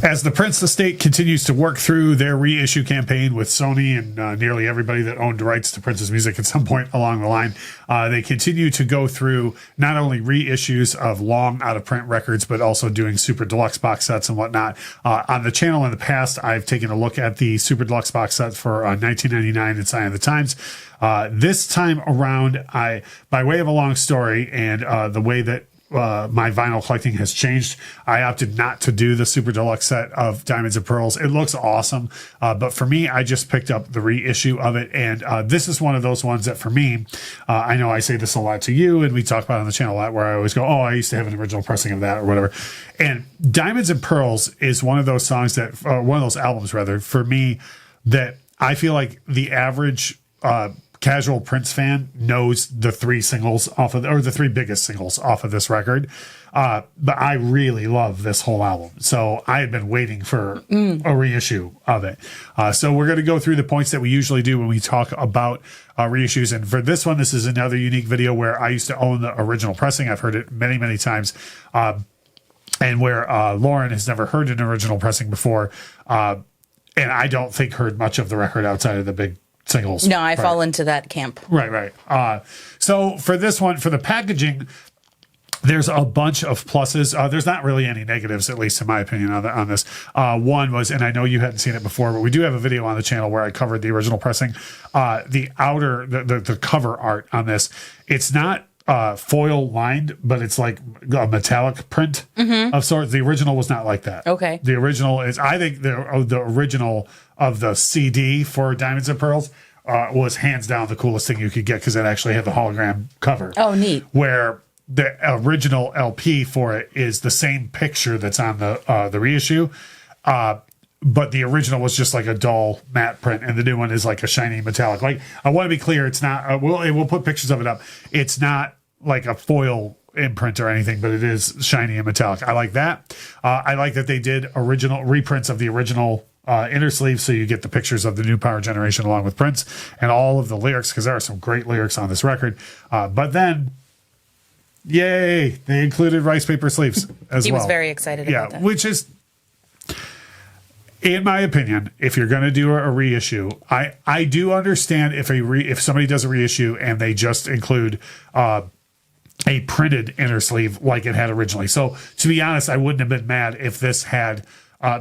As the Prince estate continues to work through their reissue campaign with Sony and nearly everybody that owned rights to Prince's music at some point along the line, they continue to go through not only reissues of long out-of-print records, but also doing super deluxe box sets and whatnot. On the channel in the past, I've taken a look at the super deluxe box set for 1999 in Sign of the Times. This time around, by way of a long story and the way that my vinyl collecting has changed, I opted not to do the super deluxe set of Diamonds and Pearls. It looks awesome, but for me, I just picked up the reissue of it, and this is one of those ones that for me, I know I say this a lot to you, and we talk about it on the channel a lot, where I always go, oh, I used to have an original pressing of that or whatever. And Diamonds and Pearls is one of those songs that, one of those albums rather, for me, that I feel like the average casual Prince fan knows the three singles off of, or the three biggest singles off of this record. But I really love this whole album. So I had been waiting for a reissue of it. So we're going to go through the points that we usually do when we talk about reissues. And for this one, this is another unique video where I used to own the original pressing. I've heard it many, many times. And where Lauren has never heard an original pressing before. And I don't think heard much of the record outside of the big singles. No, I fall into that camp. Right. So for this one, for the packaging, there's a bunch of pluses. There's not really any negatives, at least in my opinion, on this. One was, and I know you hadn't seen it before, but we do have a video on the channel where I covered the original pressing. The outer, the cover art on this, it's not foil lined, but it's like a metallic print of sorts. The original was not like that. Okay. The original is, I think the original of the CD for Diamonds and Pearls was hands down the coolest thing you could get, because it actually had the hologram cover. Oh, neat. Where the original LP for it is the same picture that's on the reissue, but the original was just like a dull matte print, and the new one is like a shiny metallic. Like, I want to be clear, it's not. We'll put pictures of it up. It's not like a foil imprint or anything, but it is shiny and metallic. I like that. I like that they did original reprints of the original inner sleeve, so you get the pictures of the new Power Generation along with Prince and all of the lyrics, because there are some great lyrics on this record. But then, yay, they included rice paper sleeves as well. He was very excited about that. Which is, in my opinion, if you're going to do a reissue, I do understand if somebody does a reissue and they just include a printed inner sleeve like it had originally. So to be honest, I wouldn't have been mad if this had,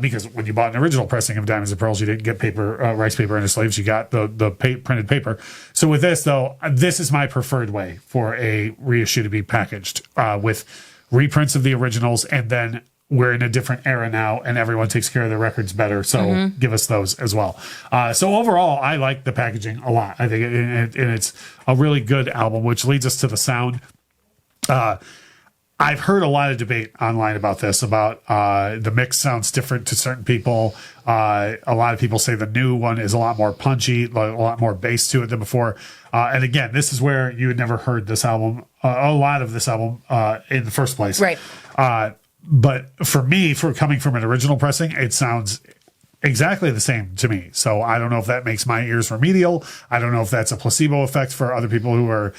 because when you bought an original pressing of Diamonds and Pearls, you didn't get rice paper inner sleeves. You got the printed paper. So with this, though, this is my preferred way for a reissue to be packaged, with reprints of the originals, and then we're in a different era now, and everyone takes care of their records better. So give us those as well. So overall, I like the packaging a lot. I think and it's a really good album, which leads us to the sound. I've heard a lot of debate online about this, about the mix sounds different to certain people. A lot of people say the new one is a lot more punchy, a lot more bass to it than before. And again, this is where you had never heard this album, a lot of this album in the first place. Right. But for me, for coming from an original pressing, it sounds exactly the same to me. So I don't know if that makes my ears remedial. I don't know if that's a placebo effect for other people who are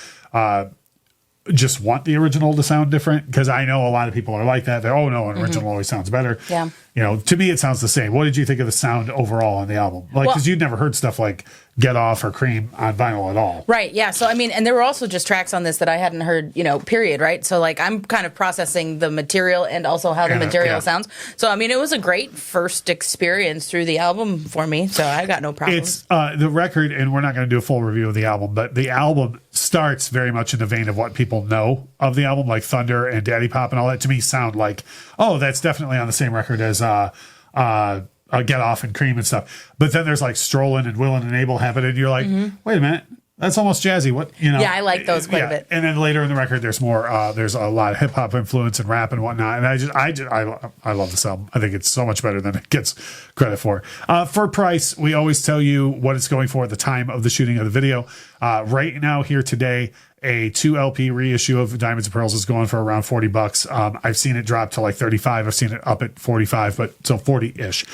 just want the original to sound different, because I know a lot of people are like that. They're, oh no, an original always sounds better. Yeah. You know, to me, it sounds the same. What did you think of the sound overall on the album? Like, because you'd never heard stuff like Get Off or Cream on vinyl at all. Right, yeah. So, I mean, and there were also just tracks on this that I hadn't heard, period, right? So, like, I'm kind of processing the material and also how the material sounds. So, I mean, it was a great first experience through the album for me, so I got no problem. It's the record, and we're not going to do a full review of the album, but the album starts very much in the vein of what people know of the album, like Thunder and Daddy Pop and all that, to me sound like, oh, that's definitely on the same record as Get Off and Cream and stuff. But then there's like Strollin' and Willin' and Able have it, and you're like, wait a minute, that's almost jazzy. What, Yeah, I like those quite a bit. And then later in the record, there's more. There's a lot of hip hop influence and rap and whatnot. And I love this album. I think it's so much better than it gets credit for. For price, we always tell you what it's going for at the time of the shooting of the video. Right now, here today, a 2 LP reissue of Diamonds and Pearls is going for around $40. I've seen it drop to like 35. I've seen it up at 45, but so 40-ish.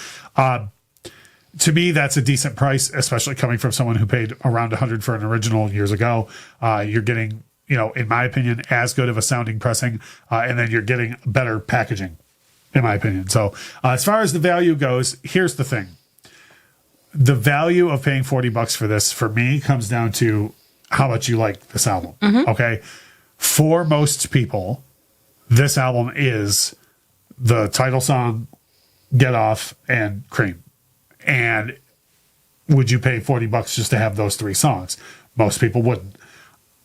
To me, that's a decent price, especially coming from someone who paid around $100 for an original years ago. You're getting, in my opinion, as good of a sounding pressing, and then you're getting better packaging. in my opinion. So as far as the value goes, here's the thing. The value of paying $40 for this, for me, comes down to how much you like this album. Okay. For most people, this album is the title song, Get Off, and Cream. And would you pay $40 just to have those 3 songs? Most people wouldn't.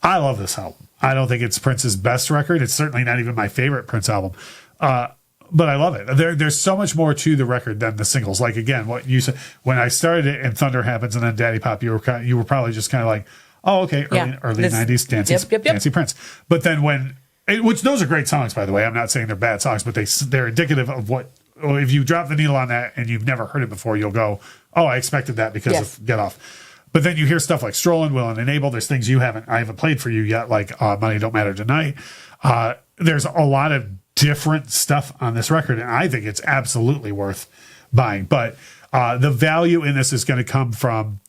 I love this album. I don't think it's Prince's best record. It's certainly not even my favorite Prince album. But I love it. There's so much more to the record than the singles. Like, again, what you said, when I started it and Thunder Happens and then Daddy Pop, you were probably just kind of like, oh, okay, early 90s, Dancey Prince. But then which those are great songs, by the way. I'm not saying they're bad songs, but they're indicative of what, if you drop the needle on that and you've never heard it before, you'll go, oh, I expected that because of Get Off. But then you hear stuff like Strollin', Will and Enable. There's things I haven't played for you yet, like Money Don't Matter Tonight. There's a lot of different stuff on this record, and I think it's absolutely worth buying. But the value in this is going to come from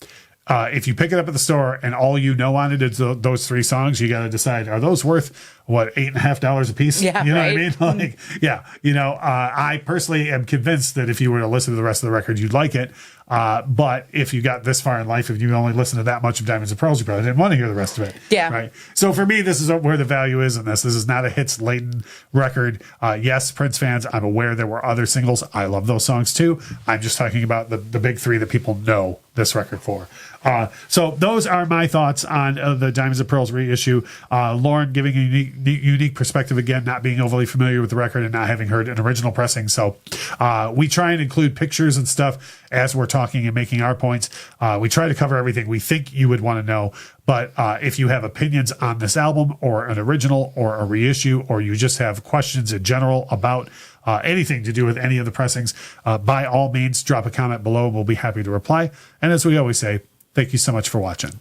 if you pick it up at the store and all you know on it is those 3 songs, you got to decide, are those worth what, $8.50 a piece? Yeah, you know right? what I mean? Like, I personally am convinced that if you were to listen to the rest of the record, you'd like it. But if you got this far in life, if you only listen to that much of Diamonds and Pearls, you probably didn't want to hear the rest of it. Yeah. Right. So for me, this is where the value is in this. This is not a hits-laden record. Yes, Prince fans, I'm aware there were other singles. I love those songs too. I'm just talking about the big 3 that people know this record for. So those are my thoughts on the Diamonds and Pearls reissue. Lauren giving a unique perspective again, not being overly familiar with the record and not having heard an original pressing. So we try and include pictures and stuff as we're talking and making our points. We try to cover everything we think you would want to know. But if you have opinions on this album or an original or a reissue, or you just have questions in general about anything to do with any of the pressings, by all means, drop a comment below. We'll be happy to reply. And as we always say, thank you so much for watching.